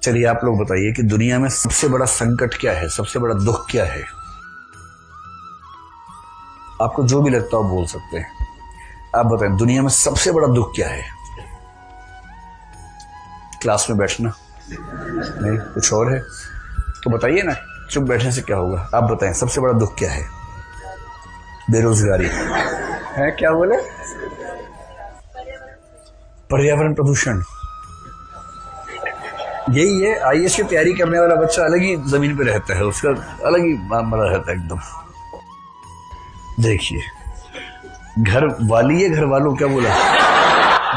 चलिए आप लोग बताइए कि दुनिया में सबसे बड़ा संकट क्या है, सबसे बड़ा दुख क्या है। आपको जो भी लगता हो बोल सकते हैं। आप बताएं दुनिया में सबसे बड़ा दुख क्या है। क्लास में बैठना नहीं, कुछ और है तो बताइए ना। चुप बैठने से क्या होगा। आप बताएं सबसे बड़ा दुख क्या है। बेरोजगारी है। क्या बोले। पर्यावरण प्रदूषण। यही है। आईएएस की तैयारी करने वाला बच्चा अलग ही जमीन पे रहता है, उसका अलग ही मामला रहता है एकदम। देखिए घर वाली है, घर वालों क्या बोला,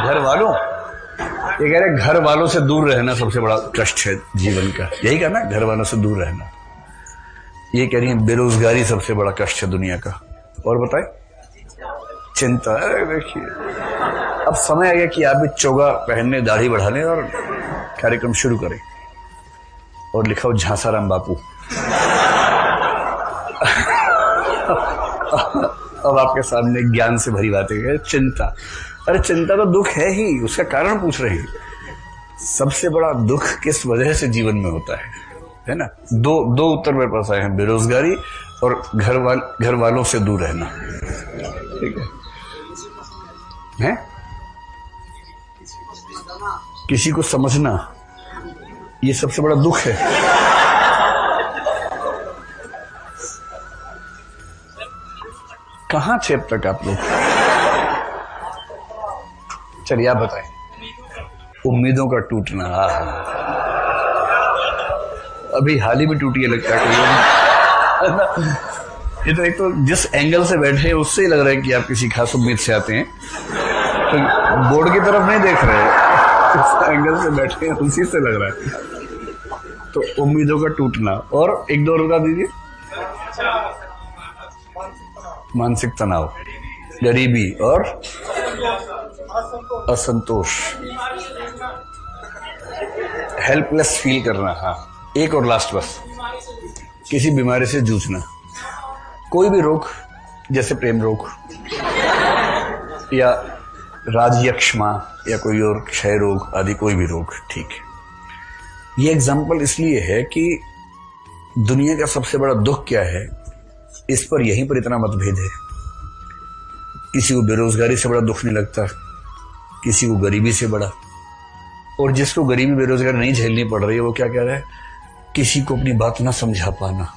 घर वालों ये कह रहे घर वालों से दूर रहना सबसे बड़ा कष्ट है जीवन का। यही कहा ना, घर वालों से दूर रहना। ये कह रही है बेरोजगारी सबसे बड़ा कष्ट है दुनिया का। और बताए चिंता। देखिए अब समय आ गया कि आप भी चोगा पहनने, दाढ़ी बढ़ाने और कार्यक्रम शुरू करें। और लिखा हो झांसाराम बापू। अब आपके सामने ज्ञान से भरी बातें हैं। चिंता, अरे चिंता तो दुख है ही, उसका कारण पूछ रहे हैं। सबसे बड़ा दुख किस वजह से जीवन में होता है ना। दो उत्तर मेरे पास आए हैं, बेरोजगारी और घर वालों से दूर रहना। ठीक है। किसी को समझना, ये सबसे बड़ा दुख है। कहां थे अब तक आप लोग। चलिए आप बताएं। उम्मीदों का टूटना। अभी हाल ही में टूटी है लगता है। ये तो एक तो जिस एंगल से बैठे हैं उससे ही लग रहा है कि आप किसी खास उम्मीद से आते हैं, तो बोर्ड की तरफ नहीं देख रहे हैं, जिस एंगल से बैठे हैं उसी से लग रहा है। तो उम्मीदों का टूटना। और एक दो बता दीजिए। मानसिक तनाव, गरीबी और असंतोष, हेल्पलेस फील करना। हाँ एक और लास्ट बस, किसी बीमारी से जूझना। कोई भी रोग, जैसे प्रेम रोग या राजयक्ष्मा या कोई और क्षय रोग आदि, कोई भी रोग। ठीक है। ये एग्जाम्पल इसलिए है कि दुनिया का सबसे बड़ा दुख क्या है, इस पर यहीं पर इतना मतभेद है। किसी को बेरोजगारी से बड़ा दुख नहीं लगता, किसी को गरीबी से बड़ा। और जिसको गरीबी बेरोजगारी नहीं झेलनी पड़ रही है वो क्या कह रहा है, किसी को अपनी बात ना समझा पाना।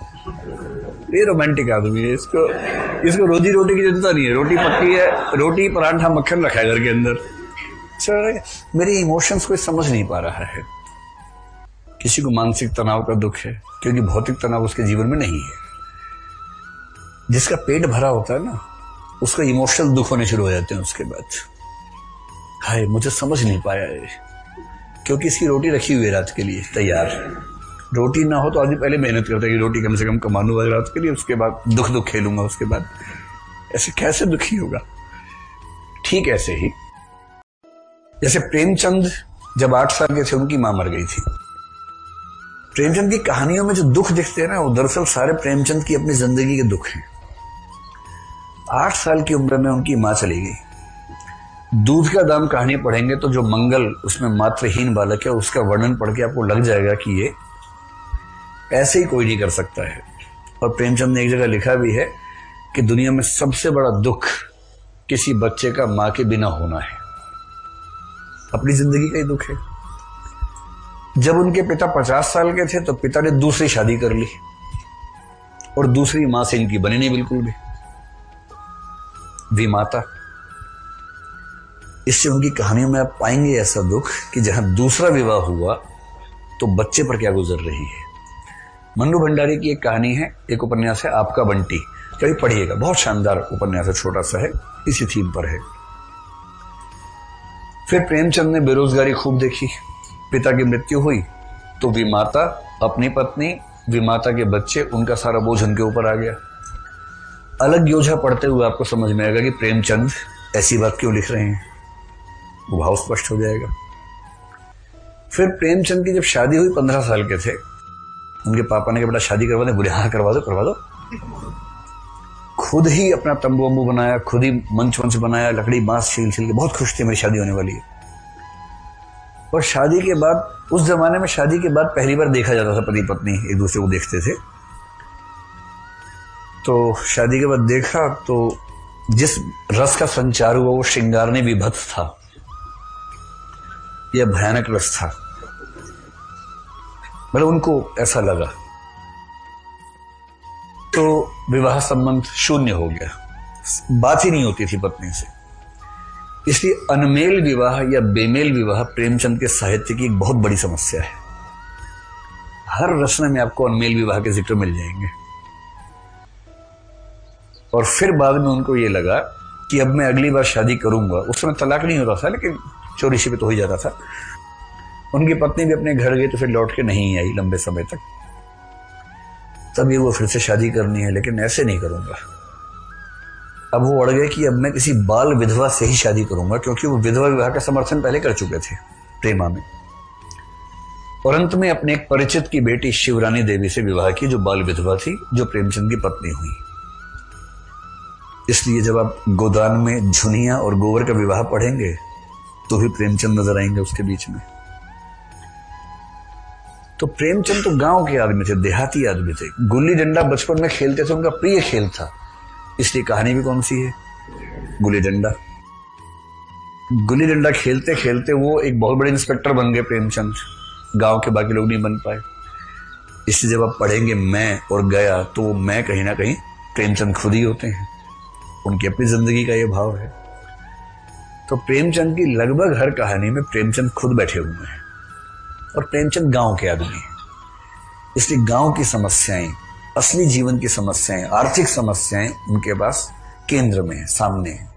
ये रोमांटिक आदमी है, इसको रोजी रोटी की चिंता नहीं है। रोटी पक्की है, रोटी परांठा मक्खन रखा है घर के अंदर। मेरे इमोशंस को समझ नहीं पा रहा है। किसी को मानसिक तनाव का दुख है क्योंकि भौतिक तनाव उसके जीवन में नहीं है। जिसका पेट भरा होता है ना, उसका इमोशनल दुख होने शुरू हो जाते हैं उसके बाद। हाय मुझे समझ नहीं पाया है, क्योंकि इसकी रोटी रखी हुई है रात के लिए तैयार। रोटी ना हो तो आदमी पहले मेहनत करता है कि रोटी कम से कम कमा लूंगा रात के लिए, उसके बाद दुख खेलूंगा उसके बाद। ऐसे कैसे दुखी होगा। ठीक ऐसे ही जैसे प्रेमचंद जब 8 साल के थे उनकी मां मर गई थी। प्रेमचंद की कहानियों में जो दुख दिखते हैं ना, वो दरअसल सारे प्रेमचंद की अपनी जिंदगी के दुख हैं। 8 साल की उम्र में उनकी मां चली गई। दूध का दाम कहानी पढ़ेंगे तो जो मंगल उसमें मातृहीन बालक है उसका वर्णन पढ़ के आपको लग जाएगा कि ये ऐसे ही कोई नहीं कर सकता है। और प्रेमचंद ने एक जगह लिखा भी है कि दुनिया में सबसे बड़ा दुख किसी बच्चे का मां के बिना होना है। अपनी जिंदगी का ही दुख है। जब उनके पिता 50 साल के थे तो पिता ने दूसरी शादी कर ली और दूसरी मां से इनकी बनी नहीं बिल्कुल भी, विमाता। इससे उनकी कहानियों में आप पाएंगे ऐसा दुख कि जहां दूसरा विवाह हुआ तो बच्चे पर क्या गुजर रही है। मन्नू भंडारी की एक कहानी है, एक उपन्यास है आपका बंटी, कभी पढ़िएगा, बहुत शानदार उपन्यास है, छोटा सा है, इसी थीम पर है। फिर प्रेमचंद ने बेरोजगारी खूब देखी। पिता की मृत्यु हुई तो विमाता, अपनी पत्नी, विमाता के बच्चे, उनका सारा बोझ उनके ऊपर आ गया। अलग योजना पढ़ते हुए आपको समझ में आएगा कि प्रेमचंद ऐसी बात क्यों लिख रहे हैं, वो भाव स्पष्ट हो जाएगा। फिर प्रेमचंद की जब शादी हुई 15 साल के थे, उनके पापा ने कहा बेटा शादी करवा दे, बोले हाँ करवा दो। खुद ही अपना तंबू वंबू बनाया, खुद ही मंच बनाया, लकड़ी बांस छील के, बहुत खुश थे मेरी शादी होने वाली है। और शादी के बाद, उस जमाने में शादी के बाद पहली बार देखा जाता था, पति पत्नी एक दूसरे को देखते थे। तो शादी के बाद देखा तो जिस रस का संचार हुआ वो श्रृंगार में विभत्स था, यह भयानक रस था। मतलब उनको ऐसा लगा, तो विवाह संबंध शून्य हो गया, बात ही नहीं होती थी पत्नी से। इसलिए अनमेल विवाह या बेमेल विवाह प्रेमचंद के साहित्य की एक बहुत बड़ी समस्या है। हर रचना में आपको अनमेल विवाह के जिक्र मिल जाएंगे। और फिर बाद में उनको ये लगा कि अब मैं अगली बार शादी करूंगा। उस समय तलाक नहीं होता था, लेकिन चोरी छिपे तो हो ही जाता था। उनकी पत्नी भी अपने घर गई तो फिर लौट के नहीं आई लंबे समय तक। तब ये वो फिर से शादी करनी है, लेकिन ऐसे नहीं करूंगा। अब वो अड़ गए कि अब मैं किसी बाल विधवा से ही शादी करूंगा, क्योंकि वो विधवा विवाह का समर्थन पहले कर चुके थे प्रेमा में। और अंत में अपने एक परिचित की बेटी शिवरानी देवी से विवाह की, जो बाल विधवा थी, जो प्रेमचंद की पत्नी हुई। इसलिए जब आप गोदान में झुनिया और गोबर का विवाह पढ़ेंगे तो भी प्रेमचंद नजर आएंगे उसके बीच में। तो प्रेमचंद तो गांव के आदमी थे, देहाती आदमी थे। गुल्ली डंडा बचपन में खेलते थे, उनका प्रिय खेल था। इसलिए कहानी भी कौन सी है, गुल्ली डंडा। गुल्ली डंडा खेलते खेलते वो एक बहुत बड़े इंस्पेक्टर बन गए प्रेमचंद, गांव के बाकी लोग नहीं बन पाए। इसलिए जब आप पढ़ेंगे मैं और गया, तो वो मैं कहीं ना कहीं प्रेमचंद खुद ही होते हैं। उनकी अपनी जिंदगी का ये भाव है। तो प्रेमचंद की लगभग हर कहानी में प्रेमचंद खुद बैठे हुए हैं, और प्रेमचंद गांव के आदमी हैं। इसलिए गांव की समस्याएं, असली जीवन की समस्याएं, आर्थिक समस्याएं उनके पास केंद्र में है, सामने है।